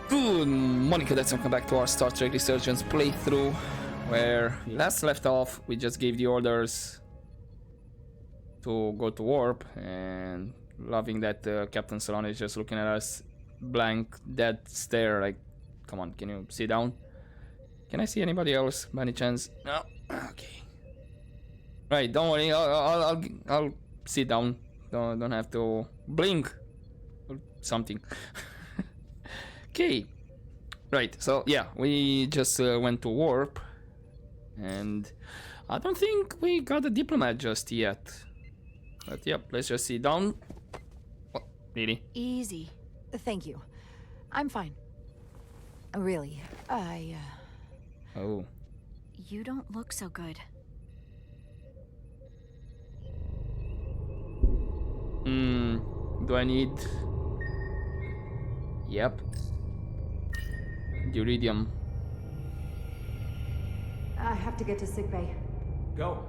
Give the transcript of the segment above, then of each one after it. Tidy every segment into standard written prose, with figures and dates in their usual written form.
Good morning, cadets, and welcome back to our Star Trek Resurgence playthrough, where we last left off. We just gave the orders to go to warp, and loving that Captain Solana is just looking at us, blank, dead stare. Like, come on, can you sit down? Can I see anybody else by any chance? No. Okay. Right, don't worry. I'll sit down. Don't have to blink or something. Okay. Right, so yeah, we just went to warp, and I don't think we got a diplomat just yet. But yep, let's just sit down. Oh, really? Easy. Thank you. I'm fine. Really, Oh. You don't look so good. Do I need... Yep. Iridium. I have to get to sickbay. Go.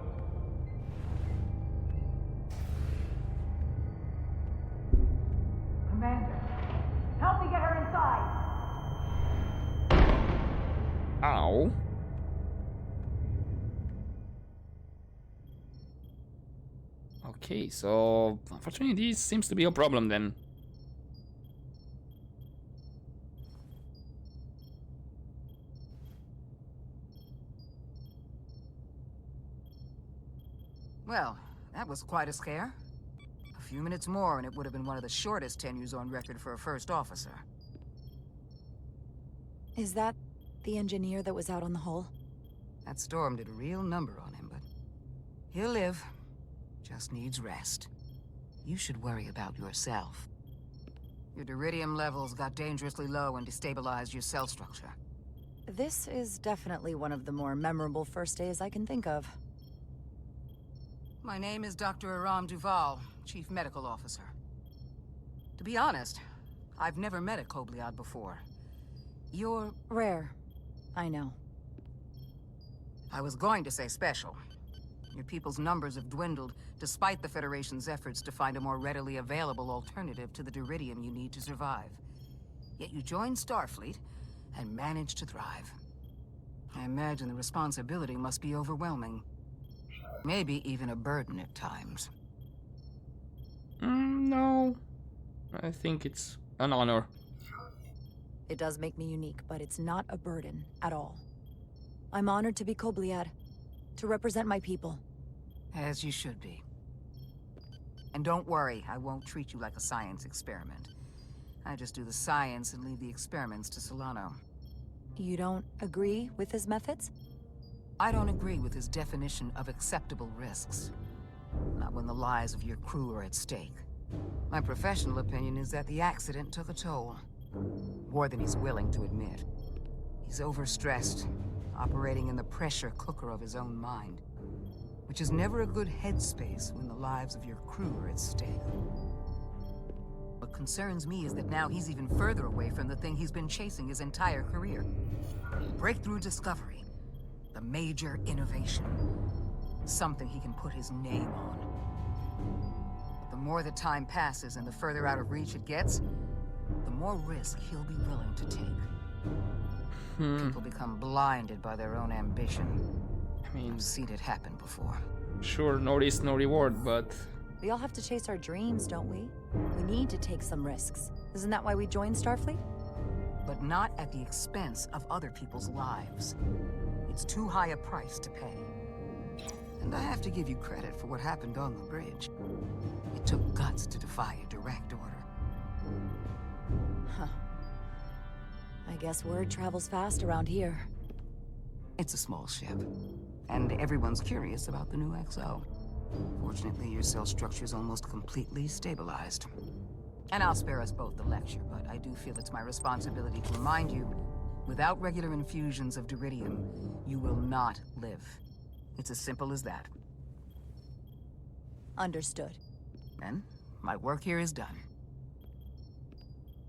Commander, help me get her inside. Ow. Okay, so unfortunately this seems to be a problem then. Well, that was quite a scare. A few minutes more and it would have been one of the shortest tenures on record for a first officer. Is that the engineer that was out on the hull? That storm did a real number on him, but he'll live. Just needs rest. You should worry about yourself. Your duridium levels got dangerously low and destabilized your cell structure. This is definitely one of the more memorable first days I can think of. My name is Dr. Aram Duval, Chief Medical Officer. To be honest, I've never met a Kobliad before. You're... Rare. I know. I was going to say special. Your people's numbers have dwindled, despite the Federation's efforts to find a more readily available alternative to the duridium you need to survive. Yet you joined Starfleet, and managed to thrive. I imagine the responsibility must be overwhelming. Maybe even a burden at times. No. I think it's an honor. It does make me unique, but it's not a burden at all. I'm honored to be Kobliad, to represent my people. As you should be. And don't worry, I won't treat you like a science experiment. I just do the science and leave the experiments to Solano. You don't agree with his methods? I don't agree with his definition of acceptable risks. Not when the lives of your crew are at stake. My professional opinion is that the accident took a toll. More than he's willing to admit. He's overstressed, operating in the pressure cooker of his own mind. Which is never a good headspace when the lives of your crew are at stake. What concerns me is that now he's even further away from the thing he's been chasing his entire career. Breakthrough discovery. The major innovation. Something he can put his name on. But the more the time passes and the further out of reach it gets, the more risk he'll be willing to take. People become blinded by their own ambition. I mean, I've seen it happen before. sure, no risk, no reward, but... We all have to chase our dreams, don't we? We need to take some risks. Isn't that why we joined Starfleet? But not at the expense of other people's lives. It's too high a price to pay. And I have to give you credit for what happened on the bridge. It took guts to defy a direct order. Huh. I guess word travels fast around here. It's a small ship, and everyone's curious about the new XO. Fortunately, your cell structure's almost completely stabilized. And I'll spare us both the lecture, but I do feel it's my responsibility to remind you, without regular infusions of duridium, you will not live. It's as simple as that. Understood. And my work here is done.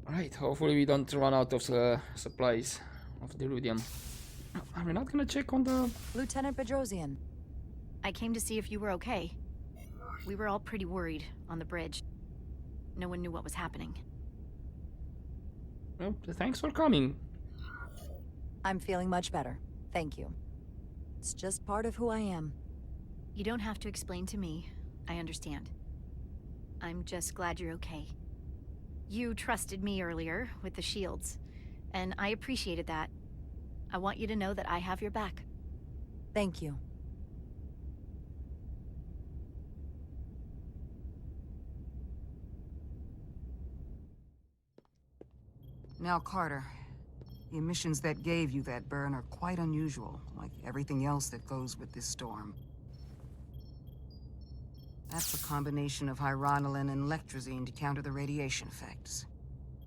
Alright, hopefully we don't run out of supplies of iridium. Are we not gonna check on the... Lieutenant Bedrosian. I came to see if you were okay. We were all pretty worried on the bridge. No one knew what was happening. Well, thanks for coming. I'm feeling much better. Thank you. It's just part of who I am. You don't have to explain to me. I understand. I'm just glad you're okay. You trusted me earlier with the shields, and I appreciated that. I want you to know that I have your back. Thank you. Now, Carter, the emissions that gave you that burn are quite unusual, like everything else that goes with this storm. That's a combination of hyronolin and lectrazine to counter the radiation effects.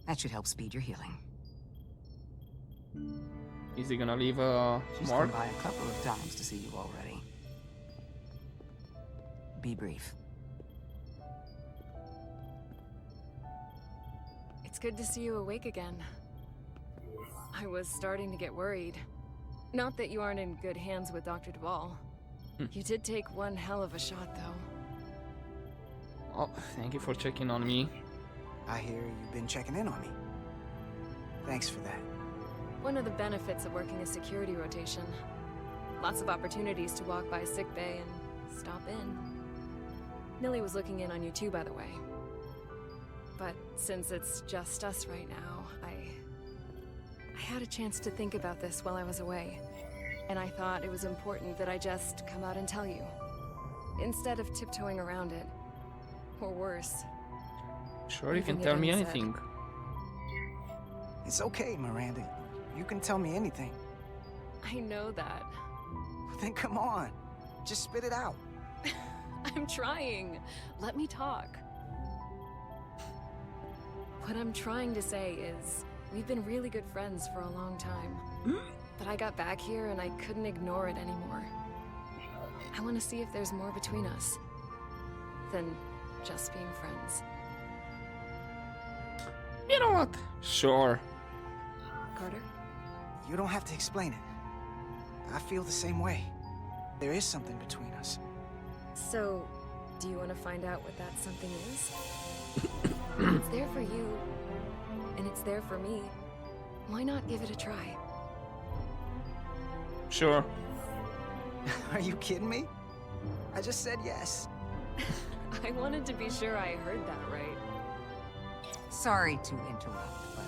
That should help speed your healing. Is he gonna leave a She's mark? come by a couple of times to see you already. Be brief. It's good to see you awake again. I was starting to get worried. Not that you aren't in good hands with Dr. Duvall. You did take one hell of a shot, though. Oh, thank you for checking on me. I hear you've been checking in on me. Thanks for that. One of the benefits of working a security rotation. Lots of opportunities to walk by sickbay and stop in. Millie was looking in on you too, by the way. But since it's just us right now, I had a chance to think about this while I was away. And I thought it was important that I just come out and tell you. Instead of tiptoeing around it. Or worse. Sure, you can Leaving it tell me unsaid. anything. It's okay, Miranda. You can tell me anything. I know that. Then come on. Just spit it out. I'm trying. Let me talk. What I'm trying to say is, we've been really good friends for a long time. But I got back here and I couldn't ignore it anymore. I want to see if there's more between us than just being friends. You know what? Sure. Carter? You don't have to explain it. I feel the same way. There is something between us. So, do you want to find out what that something is? It's there for you, and it's there for me. Why not give it a try? Sure. Are you kidding me? I just said yes. I wanted to be sure I heard that right. Sorry to interrupt, but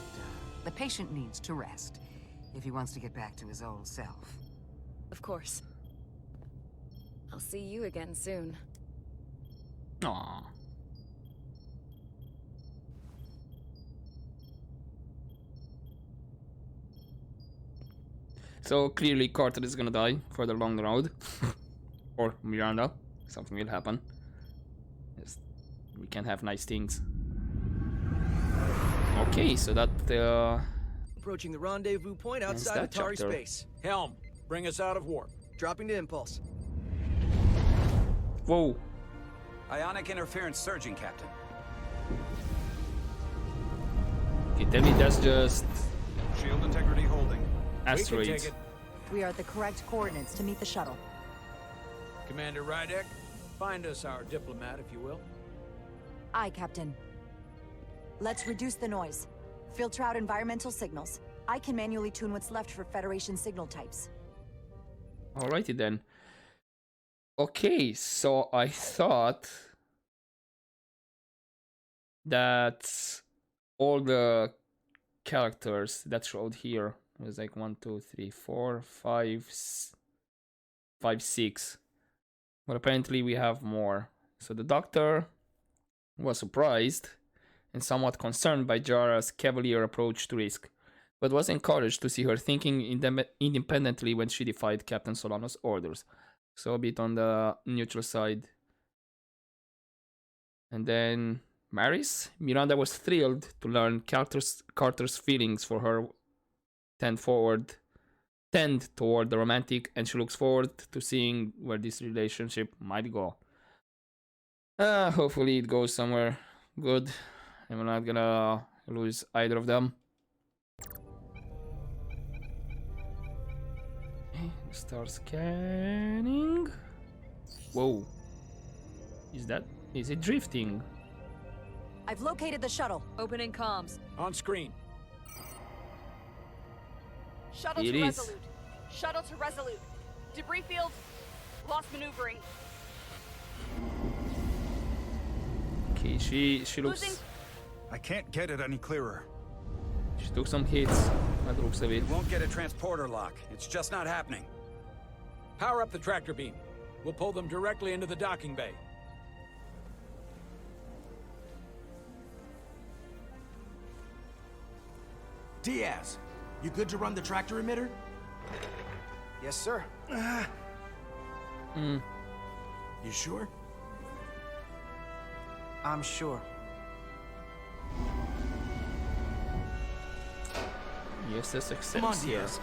the patient needs to rest if he wants to get back to his old self. Of course. I'll see you again soon. Aww. So clearly Carter is gonna die further along the road. Or Miranda. Something will happen. Yes, we can have nice things. Okay, so that Approaching the rendezvous point outside that Atari chapter. space. Helm, bring us out of warp. Dropping to impulse. whoa. Ionic interference surging, Captain. Okay, tell me that's just Shield integrity holding. asteroids. We can take it. We are at the correct coordinates to meet the shuttle. Commander Rydek, find us our diplomat, if you will. Aye, Captain. Let's reduce the noise. Filter out environmental signals. I can manually tune what's left for Federation signal types. Alrighty then. Okay, so I thought that all the characters that showed here was like 1, 2, 3, 4, 5, 5, 6. But apparently we have more. So the doctor was surprised and somewhat concerned by Jara's cavalier approach to risk, but was encouraged to see her thinking independently when she defied Captain Solano's orders. So a bit on the neutral side. And then Maris? Miranda was thrilled to learn Carter's feelings for her tend toward the romantic, and she looks forward to seeing where this relationship might go. Hopefully it goes somewhere good. I'm not gonna lose either of them. Start scanning. Whoa. Is it drifting? I've located the shuttle. Opening comms. On screen. Shuttle It to is. Resolute. Shuttle to Resolute. Debris field. Lost maneuvering. Okay, she looks... Losing. I can't get it any clearer. She took some hits. By the looks of it. You won't get a transporter lock. It's just not happening. Power up the tractor beam. We'll pull them directly into the docking bay. Diaz, you good to run the tractor emitter? Yes, sir. Hmm. You sure? I'm sure. Yes, that's accepts. Come on, Diaz.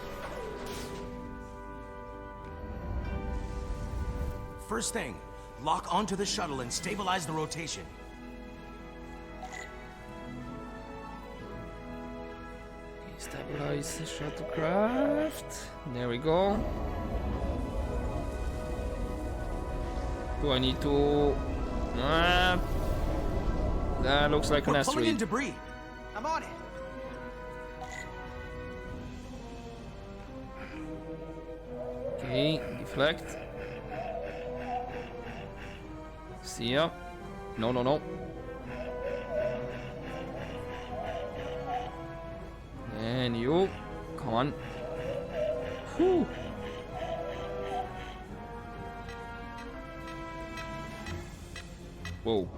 First thing, lock onto the shuttle and stabilize the rotation. Stabilize the shuttlecraft. There we go. Do I need to... that looks like an We're pulling in asteroid. debris. I'm on it. Okay, deflect. See ya. No, no, no. And you. Come on. Whew. Whoa.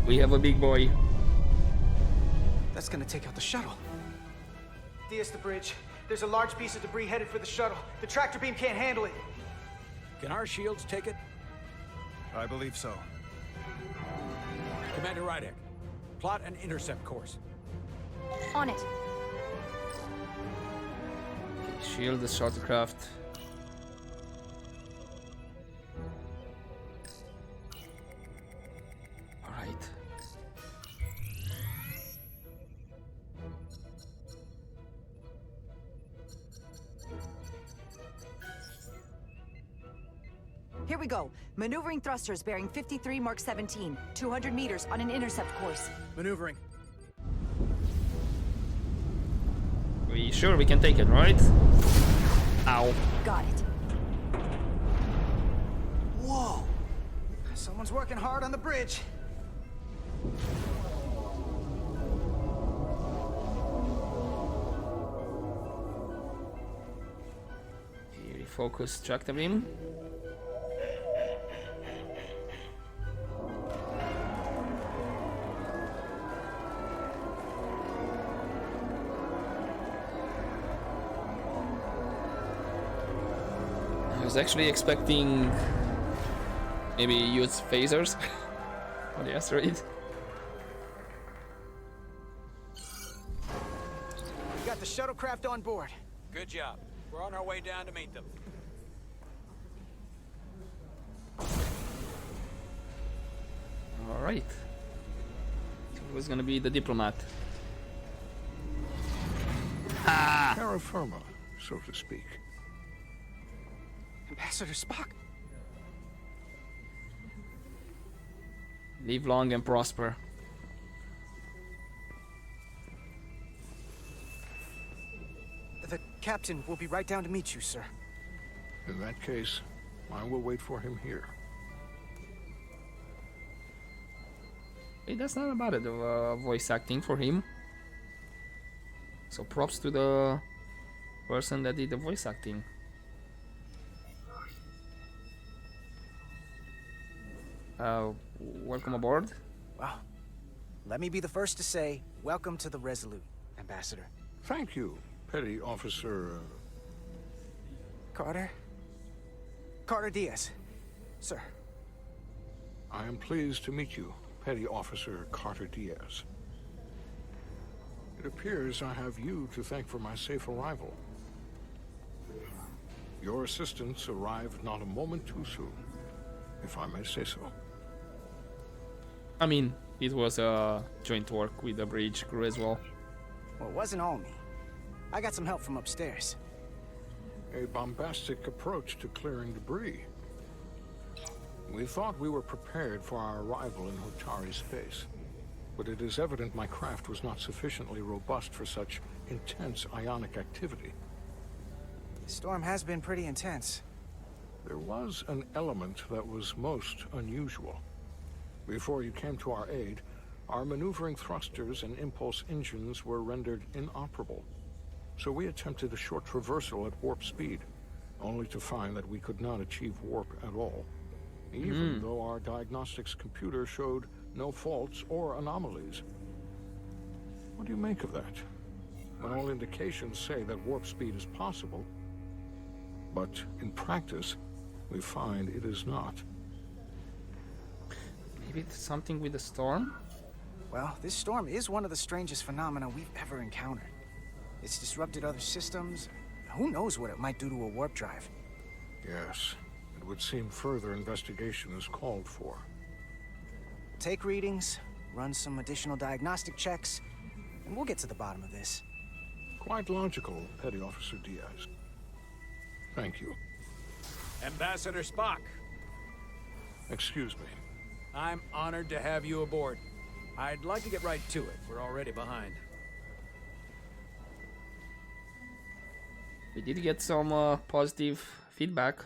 We have a big boy. That's gonna take out the shuttle. Diaz, the bridge. There's a large piece of debris headed for the shuttle. The tractor beam can't handle it. Can our shields take it? I believe so. Commander Rydek, plot an intercept course. On it. Shield the shuttlecraft. Alright. Here we go. Maneuvering thrusters bearing 53 Mark 17. 200 meters on an intercept course. Maneuvering. We sure we can take it, right? Ow. Got it. Whoa! Someone's working hard on the bridge. Here, focus tractor beam. I was actually expecting maybe use phasers on the asteroid. We got the shuttlecraft on board. Good job. We're on our way down to meet them. All right. So it was gonna be the diplomat. Terra firma, so to speak. Ambassador Spock. Live long and prosper. The captain will be right down to meet you, sir. In that case, I will wait for him here. Hey, that's not about it. Voice acting for him. So props to the person that did the voice acting. Welcome aboard. Well, let me be the first to say, welcome to the Resolute, Ambassador. Thank you, Petty Officer... Carter? Carter Diaz. Sir. I am pleased to meet you, Petty Officer Carter Diaz. It appears I have you to thank for my safe arrival. Your assistance arrived not a moment too soon, if I may say so. I mean, it was a joint work with the bridge crew as well. Well, it wasn't all me. I got some help from upstairs. A bombastic approach to clearing debris. We thought we were prepared for our arrival in Hotari space. but it is evident my craft was not sufficiently robust for such intense ionic activity. The storm has been pretty intense. There was an element that was most unusual. Before you came to our aid, our maneuvering thrusters and impulse engines were rendered inoperable. So we attempted a short traversal at warp speed, only to find that we could not achieve warp at all, even though our diagnostics computer showed no faults or anomalies. What do you make of that? When all indications say that warp speed is possible, but in practice, we find it is not. Maybe it's something with the storm? Well, this storm is one of the strangest phenomena we've ever encountered. It's disrupted other systems. Who knows what it might do to a warp drive? Yes, it would seem further investigation is called for. Take readings, run some additional diagnostic checks, and we'll get to the bottom of this. Quite logical, Petty Officer Diaz. Thank you. Ambassador Spock, Excuse me. I'm honored to have you aboard. I'd like to get right to it. We're already behind. We did get some positive feedback.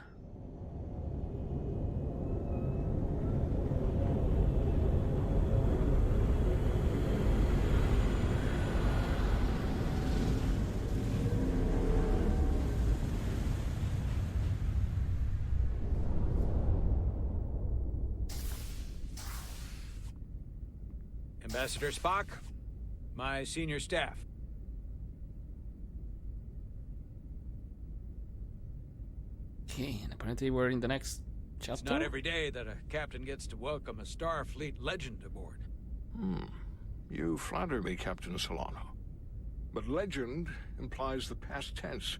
Ambassador Spock, my senior staff. Okay, and apparently we're in the next chapter. It's not every day that a captain gets to welcome a Starfleet legend aboard. You flatter me, Captain Solano. But legend implies the past tense,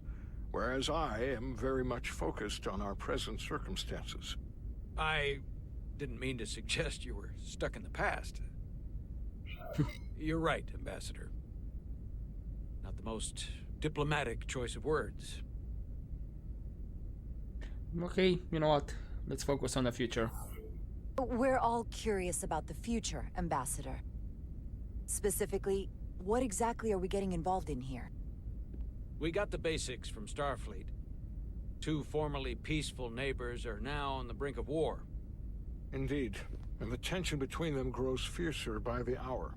whereas I am very much focused on our present circumstances. I didn't mean to suggest you were stuck in the past. You're right, Ambassador. Not the most diplomatic choice of words. Okay, you know what? Let's focus on the future. We're all curious about the future, Ambassador. Specifically, what exactly are we getting involved in here? We got the basics from Starfleet. Two formerly peaceful neighbors are now on the brink of war. Indeed, and the tension between them grows fiercer by the hour.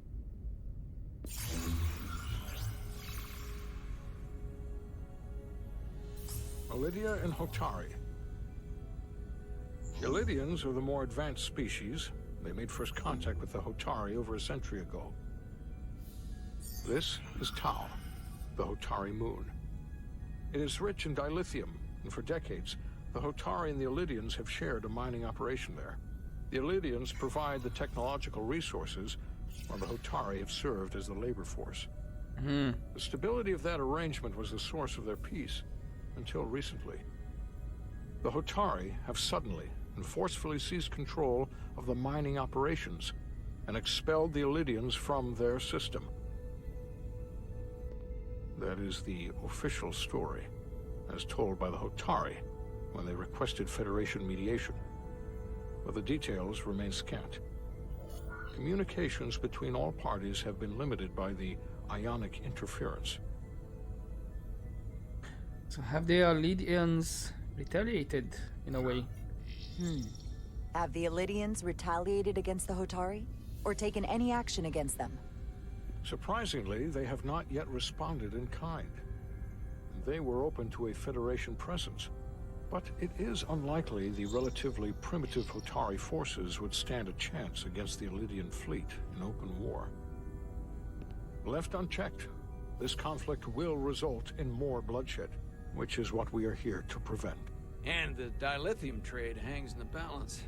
Elydia and Hotari. Elydians are the more advanced species. They made first contact with the Hotari over a century ago. This is Tau, the Hotari moon. It is rich in dilithium, and for decades, the Hotari and the Elydians have shared a mining operation there. The Elydians provide the technological resources, while the Hotari have served as the labor force. The stability of that arrangement was the source of their peace, until recently. The Hotari have suddenly and forcefully seized control of the mining operations and expelled the Elydians from their system. That is the official story, as told by the Hotari when they requested Federation mediation. But the details remain scant. Communications between all parties have been limited by the ionic interference. So have the Elydians retaliated in a way? Have the Elydians retaliated against the Hotari? Or taken any action against them? Surprisingly, they have not yet responded in kind. They were open to a Federation presence, but it is unlikely the relatively primitive Hotari forces would stand a chance against the Elydian fleet in open war. Left unchecked, this conflict will result in more bloodshed, which is what we are here to prevent. And the dilithium trade hangs in the balance.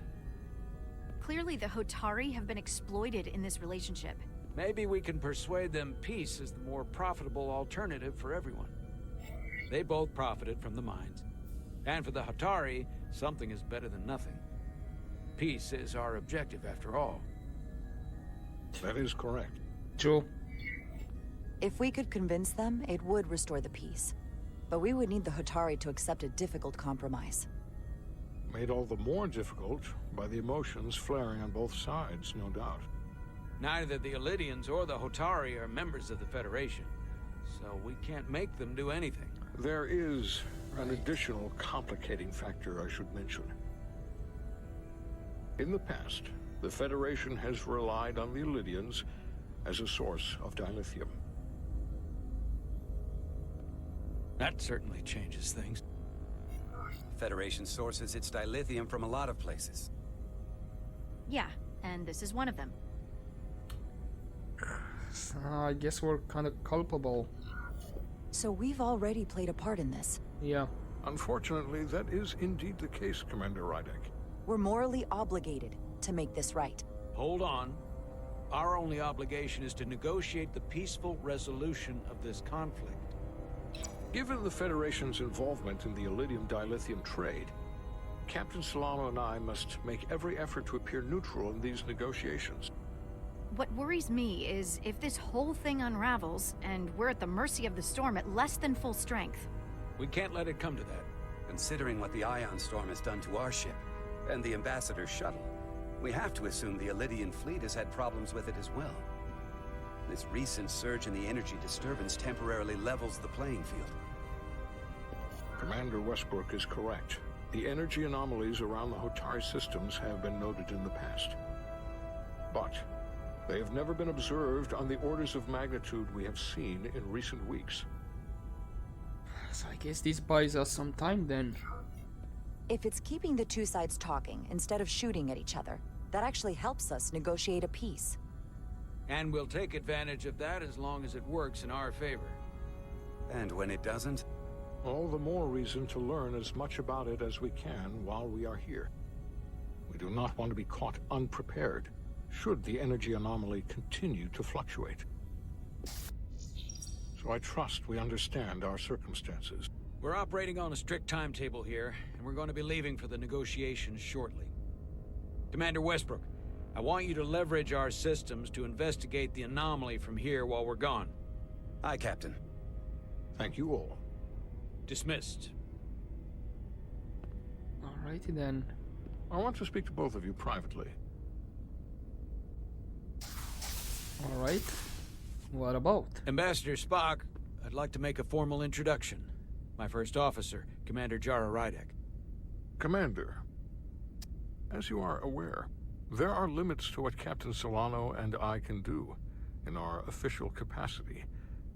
Clearly, the Hotari have been exploited in this relationship. Maybe we can persuade them peace is the more profitable alternative for everyone. They both profited from the mines. And for the Hotari, something is better than nothing. Peace is our objective, after all. That is correct. True. If we could convince them, it would restore the peace. But we would need the Hotari to accept a difficult compromise. Made all the more difficult by the emotions flaring on both sides, no doubt. Neither the Illidians or the Hotari are members of the Federation, so we can't make them do anything. There is an additional complicating factor I should mention. In the past, the Federation has relied on the Illidians as a source of dilithium. That certainly changes things. Federation sources its dilithium from a lot of places. Yeah, and this is one of them. So I guess we're kind of culpable. So we've already played a part in this. Yeah. Unfortunately, that is indeed the case, Commander Rydek. We're morally obligated to make this right. Hold on. Our only obligation is to negotiate the peaceful resolution of this conflict. Given the Federation's involvement in the Illidium dilithium trade, Captain Solano and I must make every effort to appear neutral in these negotiations. What worries me is if this whole thing unravels, and we're at the mercy of the storm at less than full strength. We can't let it come to that. Considering what the Ion Storm has done to our ship, and the Ambassador's shuttle, we have to assume the Illidian fleet has had problems with it as well. This recent surge in the energy disturbance temporarily levels the playing field. Commander Westbrook is correct. The energy anomalies around the Hotari systems have been noted in the past. But they have never been observed on the orders of magnitude we have seen in recent weeks. So I guess this buys us some time then. If it's keeping the two sides talking instead of shooting at each other, that actually helps us negotiate a peace. And we'll take advantage of that as long as it works in our favor. And when it doesn't? All the more reason to learn as much about it as we can while we are here. We do not want to be caught unprepared, should the energy anomaly continue to fluctuate. So I trust we understand our circumstances. We're operating on a strict timetable here, and we're going to be leaving for the negotiations shortly. Commander Westbrook, I want you to leverage our systems to investigate the anomaly from here while we're gone. Aye, Captain. Thank you all. Dismissed. Alrighty then. I want to speak to both of you privately. Alright. What about? Ambassador Spock, I'd like to make a formal introduction. My first officer, Commander Jara Rydek. Commander, as you are aware, there are limits to what Captain Solano and I can do in our official capacity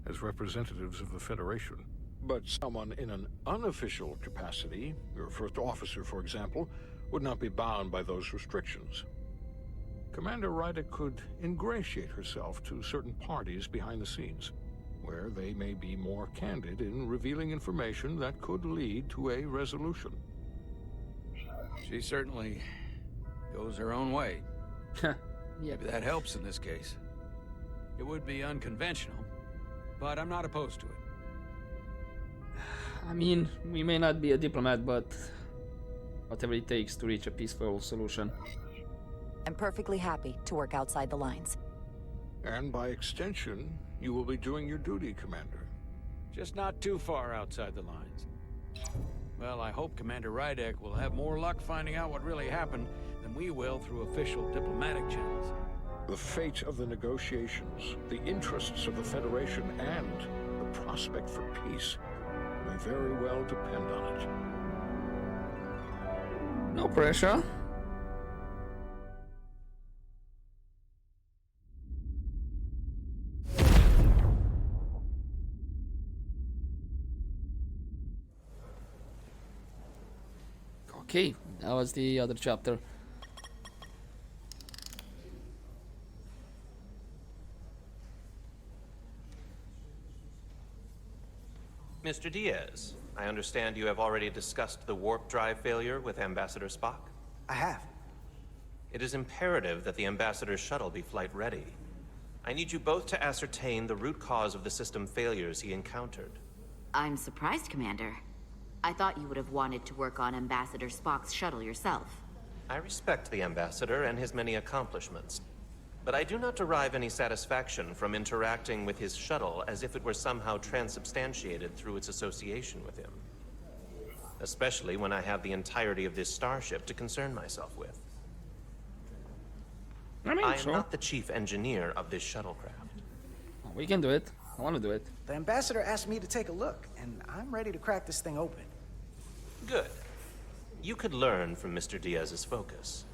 as representatives of the Federation. But someone in an unofficial capacity, your first officer, for example, would not be bound by those restrictions. Commander Rydek could ingratiate herself to certain parties behind the scenes, where they may be more candid in revealing information that could lead to a resolution. She certainly goes her own way. Yep. Maybe that helps in this case. It would be unconventional, but I'm not opposed to it. I mean, we may not be a diplomat, but whatever it takes to reach a peaceful solution. I'm perfectly happy to work outside the lines. And by extension, you will be doing your duty, Commander. Just not too far outside the lines. Well, I hope Commander Rydek will have more luck finding out what really happened than we will through official diplomatic channels. The fate of the negotiations, the interests of the Federation, and the prospect for peace may very well depend on it. No pressure. Okay, that was the other chapter. Mr. Diaz, I understand you have already discussed the warp drive failure with Ambassador Spock? I have. It is imperative that the Ambassador's shuttle be flight ready. I need you both to ascertain the root cause of the system failures he encountered. I'm surprised, Commander. I thought you would have wanted to work on Ambassador Spock's shuttle yourself. I respect the Ambassador and his many accomplishments, but I do not derive any satisfaction from interacting with his shuttle as if it were somehow transubstantiated through its association with him. Especially when I have the entirety of this starship to concern myself with. I mean, I am sure. not the chief engineer of this shuttlecraft. We can do it. I want to do it. The ambassador asked me to take a look, and I'm ready to crack this thing open. Good. You could learn from Mr. Diaz's focus.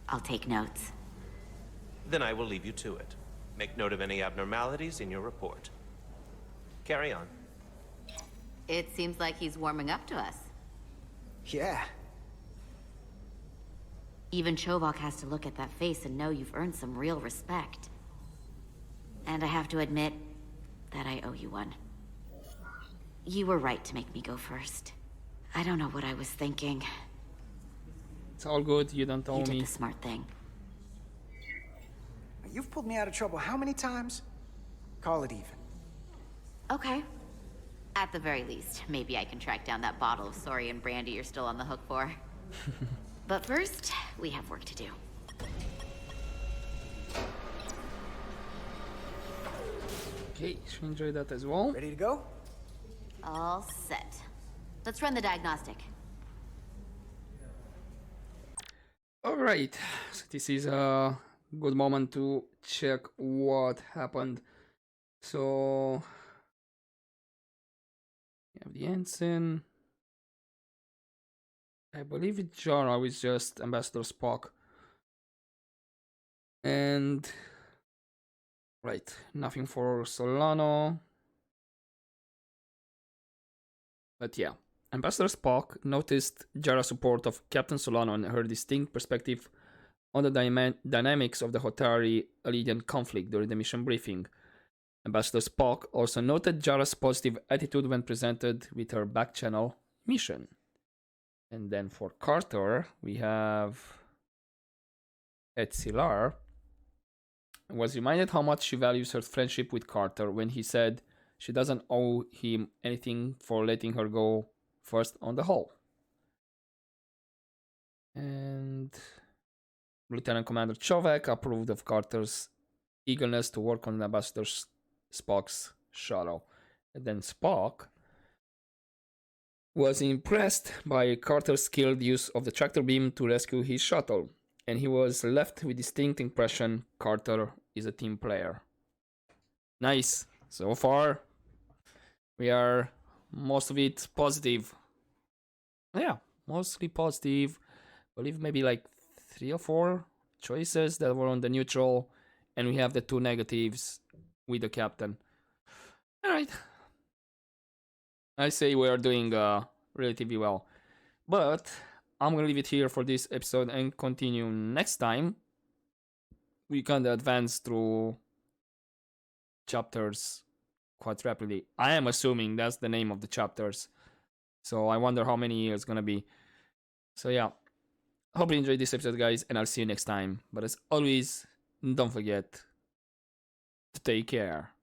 I'll take notes. Then I will leave you to it. Make note of any abnormalities in your report. Carry on. It seems like he's warming up to us. Yeah. Even Chovok has to look at that face and know you've earned some real respect. And I have to admit that I owe you one. You were right to make me go first. I don't know what I was thinking. It's all good. You don't owe You did me. the smart thing. You've pulled me out of trouble how many times? Call it even. Okay. At the very least, maybe I can track down that bottle of Saurian brandy you're still on the hook for. But first, we have work to do. Okay, should enjoy that as well. Ready to go? All set. Let's run the diagnostic. Alright, so this is a good moment to check what happened. So, we have the ensign. I believe Jara is just Ambassador Spock. And, right, nothing for Solano. But yeah. Ambassador Spock noticed Jara's support of Captain Solano and her distinct perspective on the dynamics of the Hotari-Allidian conflict during the mission briefing. Ambassador Spock also noted Jara's positive attitude when presented with her back-channel mission. And then for Carter, we have Etzilar was reminded how much she values her friendship with Carter when he said she doesn't owe him anything for letting her go first on the hull. And Lieutenant Commander Chovek approved of Carter's eagerness to work on Ambassador Spock's shuttle. And then Spock was impressed by Carter's skilled use of the tractor beam to rescue his shuttle, and he was left with distinct impression Carter is a team player. Nice. So far, we are most of it positive. Yeah, mostly positive. I believe maybe like 3 or 4 choices that were on the neutral, and we have the 2 negatives with the captain. Alright. I say we are doing relatively well. But I'm gonna leave it here for this episode and continue next time. We kinda advance through chapters quite rapidly. I am assuming that's the name of the chapters. So I wonder how many it's gonna be. So yeah. Hope you enjoyed this episode, guys, and I'll see you next time. But as always, don't forget to take care.